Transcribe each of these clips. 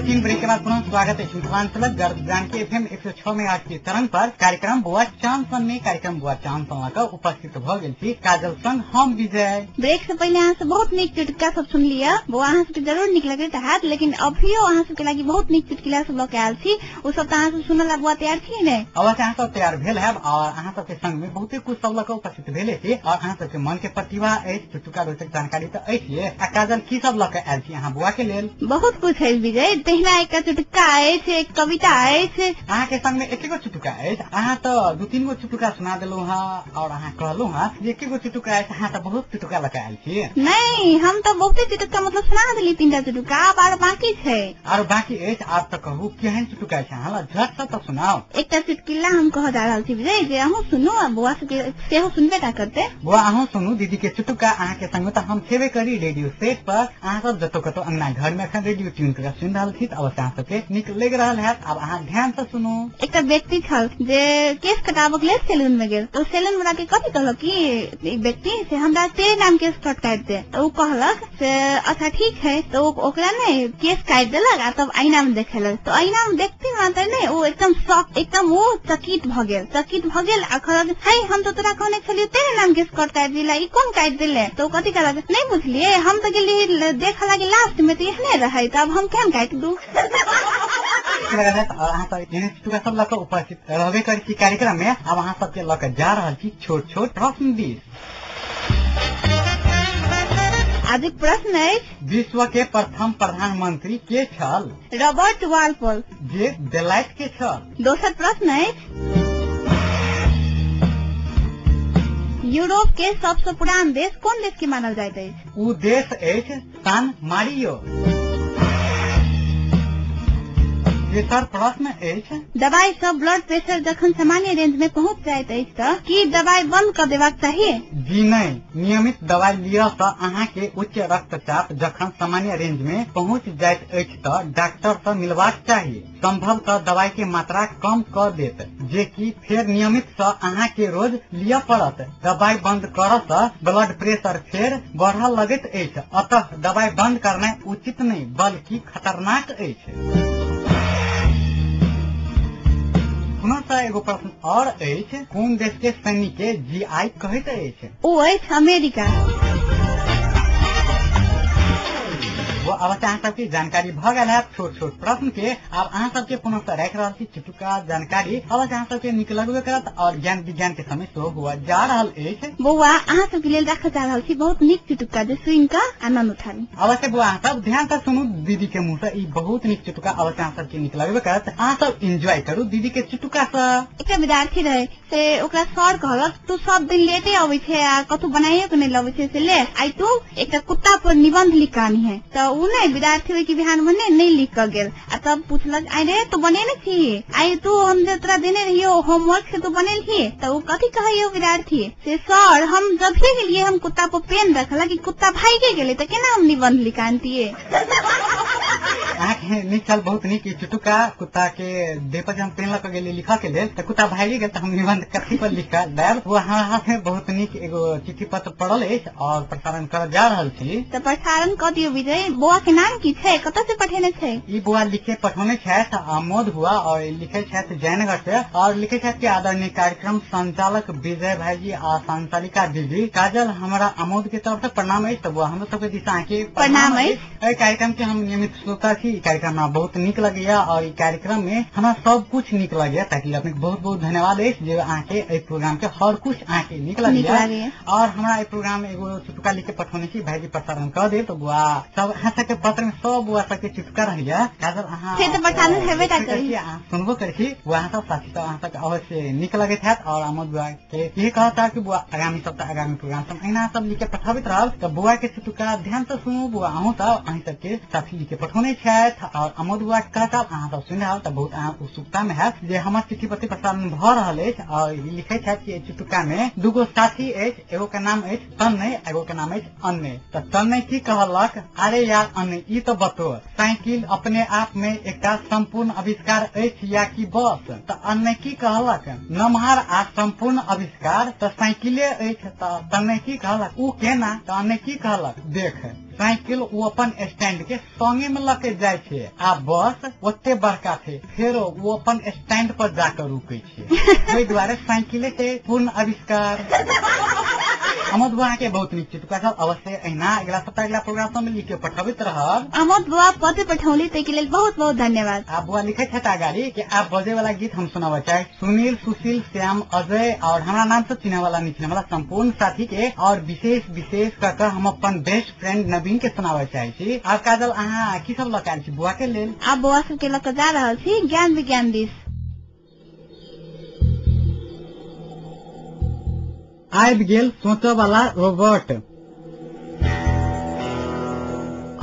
3 break के बाद पुनः स्वागत है मिथिलांचल जानकी FM 106 में आज की तरंग पर कार्यक्रम बुआ चांसन में कार्यक्रम बुआ चांसन का उपस्थित भ गेल छी काजल संग हम विजय। ब्रेक से पहले अहाँ से बहुत निक चुटकुला सब सुन लिया, वो अहाँ सबके जरूर निक लगैत हैत, लेकिन अभियो अहाँ सबके लागि बहुत निक चुटकुला सब लऽ के आयल छी, ओ सब त अहाँ सब सुनला बुआ तैयार छी ने? अवश्य अहाँ सब तैयार भेल हैब और अहाँ सबके संग में बहुते कुछ सब लऽ के उपस्थित भेले छी और अहाँ सबके मन के प्रतिभा अछि, चुटकुला रोचक जानकारी त अछि। आ काजल की सब लऽ के आयल छी अहाँ बुआ के लेल? बहुत कुछ है विजय, तहिना एक चुटकुला अछि, एक कविता अछि। अहाँ के संग में एकेगो चुटकुला अछि, अहाँ तो 2-3 गो चुटकुला सुना देलहुँ हँ और अहाँ कहलहुँ हँ जे एकेगो चुटकुला अछि, अहाँ तो बहुत चुटकुला लऽ के आयल छी। नहीं, हम तो बहुते चुटकुला मतलब सुना देली 3टा चुटकुला, आर बाकी छै। और बाकी अछि, आप तो कहू केहन चुटकुला छै, अहाँ झट से तो सुनाओ। एकटा चुटकुला हम कह जा रहल छी विजय, जे अहूँ सुनू आ बुआ सबके सेहो सुनबे टा करते। बुआ अहूँ सुनू दीदी के चुटकुला, अहाँ के संग तो हम छेबे करी रेडियो सेट पर, अहाँ सब जतो कतो अंगना घर में अखन रेडियो ट्यून कर सुन रहल छी, अवश्य अहाँ सबके नीक लग रहल हैत। अब अहाँ ध्यान से सुनू। एकटा व्यक्ति छल जे केश कटाबक लेल सैलून में गेल, तो सैलून वाला के कथी कहलक कि व्यक्ति से हमरा तेरे नाम केश कट काट दे, तो वो कहलक से अच्छा ठीक है, तो ओकरा ने केश काट देलक आ तब आईना में देखेलक, तो आईना में देखते मात्र ने वो एकदम शॉक, एकदम वो चकित भ गेल आ कहलक है हम तो तोरा कहने छलिए तेरे नाम केश कट काट दिला, ई कौन काट दिले? तो कथी कहलक नहीं बुझलिए, हम तो गेली देख लगे लास्ट में तो एहने रहे, तब हम केन काट दू। सब लऽ के उपस्थित रहबे करै छी कार्यक्रम में। अब अहाँ सबके लऽ के जा रहल छी छोट छोट प्रश्न दिस। आज प्रश्न है, विश्व के प्रथम प्रधानमंत्री के छल? रॉबर्ट वालपोल, जे बेलायत के छल। दोसर प्रश्न है, यूरोप के सबसे पुरान देश कोन देश के मानल जाइत अछि? उ देश अछि सान मारियो। तेसर प्रश्न अछि, दवाई सब ब्लड प्रेशर जखन सामान्य रेंज में पहुँच जाइत अछि त की दवाई बंद कर देबाक चाहिए? जी नहीं, नियमित दवाई लिअ त अहाँ के उच्च रक्तचाप जखन सामान्य रेंज में पहुँच जाइत अछि त डॉक्टर से मिलबाक चाहिए। संभव त दवाई के मात्रा कम कर देत, जे कि फेर नियमित से अहाँ के रोज लिअ पड़त। दवाई बंद करऽ से ब्लड प्रेशर फेर बढ़ऽ लगैत अछि, अतः दवाई बंद करना उचित नहीं बल्कि खतरनाक अछि। पुनः एगो प्रश्न और अछि, कोन देश के सैनिक के GI कहैत अछि? ओ अछि अमेरिका। वो अवश्य अहाँ सबके जानकारी भ गेल है छोट छोट प्रश्न के। अब अहाँ सबके पुनः से राखि रहल छी चुटकुला जानकारी, अवश्य अहाँ सबके नीक लगबे करत और ज्ञान विज्ञान के समय सेहो हुआ जा रहल अछि। बौआ अहाँ सबके लेल राखल जा रहल छी बहुत नीक चुटकुला, जे सुनि कऽ आनंद उठाबी। अवश्य बुआ अहाँ सब ध्यान से सुनू दीदी के मुँह से, ई बहुत नीक चुटकुला अवश्य अहाँ सबके नीक लगबे करत। अहाँ सब एंजॉय करू दीदी के चुटकुला से। एकटा विद्यार्थी रहे से ओकरा सर कहलक तू सब दिन लेटे अबै छै आ कतौ बनाइए के नहीं लबै छै, से ले आई तू एकटा कुत्ता पर निबंध लिख आनी है। तो उ नहीं विद्यार्थी के बिहान में नहीं लिख कर गेल, आ तब पूछलक आई रे तू बनेने छी, आई तू हम तोरा देने रहियो होमवर्क से तू बनेल ही? तो उ कथी कहैयो विद्यार्थी से सर हम जब भी गेलिए हम कुत्ता पर पेन रखला कि कुत्ता भागे गेले तो केना हम निबंध लिखानतिए। निकल बहुत नीक चुटकुला, कुत्ता के देह पर हम पेन लगा गेली लिखा के लेल तो कुत्ता भागे गेल तो हम निबंध कथी पर लिखा देब। वो हाँ बहुत नीक एगो चिट्ठी पत्र पढ़ल अछि और प्रसारण कर जा रहल छी। तो प्रसारण कर दियो विजय। बुआ के नाम की छै, कतऽ से पठेने छै? ई बुआ लिखे पठौने छथि आमोद हुआ और लिखे छथि जयनगर से, और लिखे छथि आदरणीय कार्यक्रम संचालक विजय भाईजी आ संचालिका दीदी काजल, हमारा आमोद के तरफ से प्रणाम अछि। तो बुआ हम सबके दिशा के प्रणाम अछि। कार्यक्रम के हम नियमित श्रोता छी, कार्यक्रम बहुत नीक लगैया और ई कार्यक्रम में हमरा सब कुछ नीक लगैया, ताकि अपने बहुत बहुत धन्यवाद अछि जे अहाँके एहि प्रोग्राम के हर कुछ अहाँके नीक लगैया। और हमरा एहि प्रोग्राम में एगो चुटकुला लिख के पठौने छी, भाईजी प्रसारण कर दे। तो बुआ सब अहाँ सबके पत्र में सब बुआ सबके चुटकुला रहैया, काजल अहाँ सुनबो करै छी। बुआ सब साथी सब अहाँ सबके अवश्य नीक लगैत हैत और आमोद बुआ के यही कहता कि बुआ आगामी सप्ताह आगामी प्रोग्राम सब अहिना सब लिख के पठाबैत रहब। तो बुआ के चुटकुला ध्यान से सुनू। बुआ अहूँ सब अहीं सबके साथी लिख के पठौने छथि और आमोद बुआ कहता अहाँ सब सुनि रहल। तो बहुत अहाँ उत्सुकता में हैत जे हमर चिट्ठी पत्र प्रसारण भ रहल अछि और लिखे छथि कि चुटकुला में दूगो साथी अछि, एगो के नाम अछि तन्ने, एगो के नाम अछि अन्ने। तो तन्ने की कहलक, अरे यार अन्ने ई तो बतो साइकिल अपने आप में एक संपूर्ण आविष्कार अछि या कि बस? तो अन्ने की कहलक, नमहर आ संपूर्ण आविष्कार तो साइकिले अछि। तो तन्ने की कहलक, उ केना? तो अन्ने की कहलक, देख साइकिल वो अपन स्टैंड के संगे में लके जाए छे आ बस ओते बड़का थे फिर वो अपन स्टैंड पर जाकर रुके छे ओहि द्वारे साइकिले के पूर्ण आविष्कार। अमोद बुआ के बहुत नीक छै तुका सब अवश्य अहिना अगला सप्ताह अगला प्रोग्राम सब में लिख के पठबैत रहब। अमोद बुआ पते पठौली तै के लेल बहुत बहुत धन्यवाद। आप बुआ लिखे छत आगाड़ी कि आप बजे वाला गीत हम सुनावे चाहे सुनील सुशील श्याम अजय और हमारा नाम से चिन्हे वाला नहीं चिन्हे वाला संपूर्ण साथी के और विशेष कर हम अपन बेस्ट फ्रेंड नवीन के सुनावे चाहे छी। आप काजल अहाँ की सब लकाल छी बुआ के लेल? आप बुआ सब के लक जा रहल छी ज्ञान विज्ञान दिस। आबि गेल सोचऽ वाला रोबोट।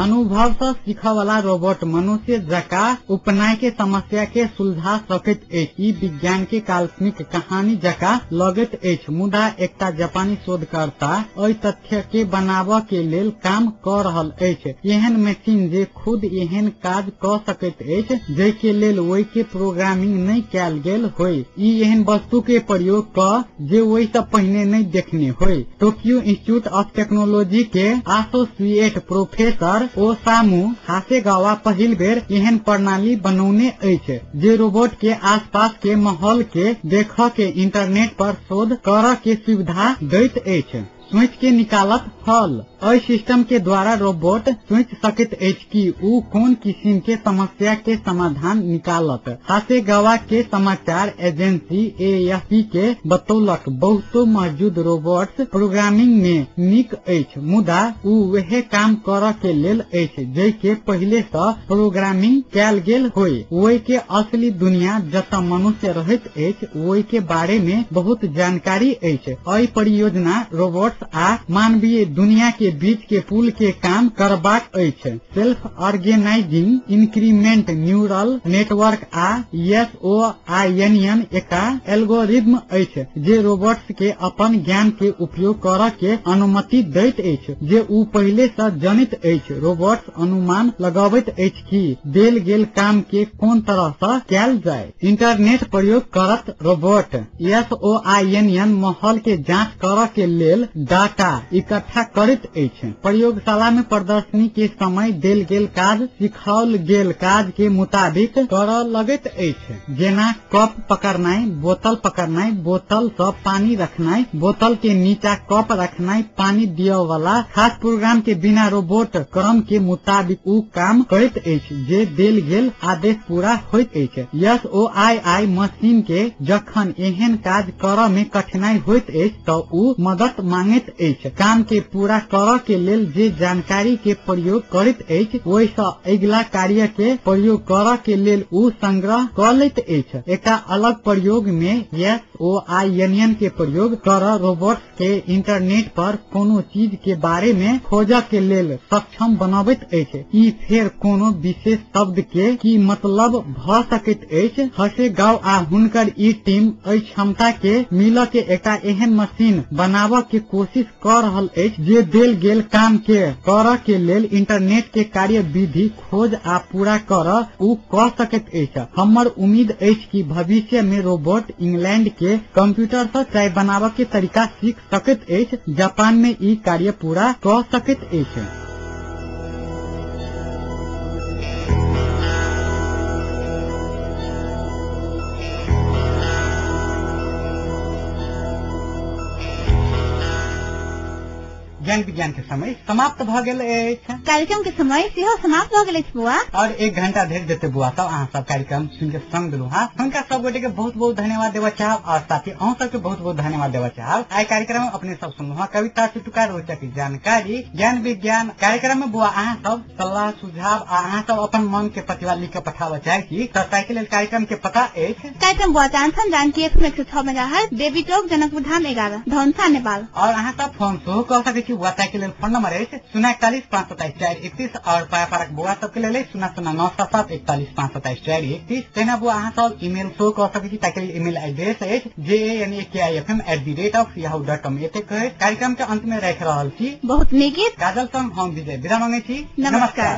अनुभव से सीखऽ वाला रोबोट मनुष्य जकाँ उपनाय के समस्या के सुलझा सकैत अछि। ई विज्ञान के काल्पनिक कहानी जकाँ लगैत अछि मुदा एकटा जापानी शोधकर्ता एहि तथ्य के बनाबऽ के लेल काम क रहल अछि। एहन मशीन जे खुद एहन काज क सकैत अछि जै के लेल ओहि के प्रोग्रामिंग नहीं कैल गेल होय। ई एहन वस्तु के प्रयोग क जे ओहि से पहिने नहीं देखने होय। टोक्यो इंस्टीट्यूट ऑफ टेक्नोलॉजी के एसोसिएट प्रोफेसर ओसामू हासेगावा पहिल बेर एहन प्रणाली बनौने अछि जे रोबोट के आसपास के माहौल के देखऽ के इंटरनेट पर शोध करऽ के सुविधा दैत अछि। सोच के निकालत हल। एहि सिस्टम के द्वारा रोबोट सोच सकैत अछि कि ऊ कोन किस्म के समस्या के समाधान निकालत। हासेगावा के समाचार एजेंसी AFP के बतौलक बहुतो मौजूद रोबोट्स प्रोग्रामिंग में नीक अछि मुदा ऊ वहे काम करऽ के लेल अछि जै के पहिले से प्रोग्रामिंग कैल गेल होय। ओहि के असली दुनिया जतऽ मनुष्य रहैत अछि ओहि के बारे में बहुत जानकारी अछि। एहि परियोजना रोबोट्स आ मानवीय दुनिया के बीच के पुल के काम करबाक अछि। Self organising incremental neural network आ SOINN एकटा एल्गोरिथम अछि जे रोबोट्स के अपन ज्ञान के उपयोग करऽ के अनुमति दैत अछि जे ऊ पहिले से जानैत अछि। रोबोट्स अनुमान लगाबैत अछि कि देल गेल काम के कोन तरह से कैल जाय। इंटरनेट प्रयोग करत रोबोट SOINN माहौल के जांच करऽ के लेल डाटा इकट्ठा करैत अछि। प्रयोगशाला में प्रदर्शनी के समय देल गेल काज सिखाओल गेल काज के मुताबिक करऽ लगैत अछि जेना कप पकड़नाइ, बोतल पकड़नाइ, बोतल से पानी रखनाइ, बोतल के नीचा कप रखनाइ, पानी दियऽ वाला खास प्रोग्राम के बिना रोबोट क्रम के मुताबिक ऊ काम करैत अछि जे देल गेल आदेश पूरा होइत अछि। SOI मशीन के जखन एहन काज करऽ में कठिनाई होइत अछि तऽ ऊ मदद मांगैत अछि। काम के पूरा करऽ के लेल जे जानकारी के प्रयोग करैत अछि ओहि से अगिला कार्य के प्रयोग करऽ के लेल ऊ संग्रह क लैत अछि। एकटा अलग प्रयोग में SOINN के प्रयोग करऽ रोबोट के इंटरनेट पर कोनो चीज के बारे में खोजऽ के लेल सक्षम बनाबैत अछि। ई फेर कोनो विशेष शब्द के की मतलब भ सकैत अछि। हासेगावा आ हुनकर ई टीम एहि क्षमता के मिलऽ के एकटा एहन मशीन बनाबऽ के कोशिश क रहल अछि जे देल गेल काम के करऽ के लेल इंटरनेट के कार्य विधि खोज आ पूरा करऽ ऊ क सकैत अछि। हमर उम्मीद अछि कि भविष्य में रोबोट इंग्लैंड के कंप्यूटर से चाय बनाबऽ के तरीका सीख सकैत अछि। जापान में ई कार्य पूरा क सकैत अछि। ज्ञान विज्ञान के समय समाप्त भ गेल अछि। कार्यक्रम के समय सेहो समाप्त भ गेल अछि बुआ। और 1 घंटा धरि देते बुआ सब अहाँ सब कार्यक्रम सुन के संग देलू। हाँ हुनका सब गोटे के बहुत बहुत धन्यवाद देवा चाहब और साथ ही अहूँ सबके बहुत बहुत धन्यवाद देवा चाहब। आई कार्यक्रम में अपने सब सुनलू हाँ कविता चुटकुला रोचक जानकारी ज्ञान विज्ञान कार्यक्रम में बुआ अहाँ सब सलाह सुझाव आ अहाँ सब अपन मन के प्रतिभा लिख के पठाबऽ चाहे छी तऽ ताहि लेल कार्यक्रम के पता अछि कार्यक्रम बुआ चांसन जानकी 106 मेगाहर्ट्ज देवी चौक जनकपुर धाम 11 धनसा नेपाल। और अहाँ सब फोन सेहो कह सकै छी बुआ के लेल फोन नंबर अछि 041-527-431 और पारक बुआ सबके लेल 00977-41-527-431। तेना बुआ अहाँ सब ईमेल सेहो कह सकै छी ताकि ईमेल एड्रेस अछि janakifm@yahoo.com। एते कहे कार्यक्रम के अंत में राखि रहल छी बहुत नीक गीत काजल संग हम विजय विदा मांगे छी। नमस्कार।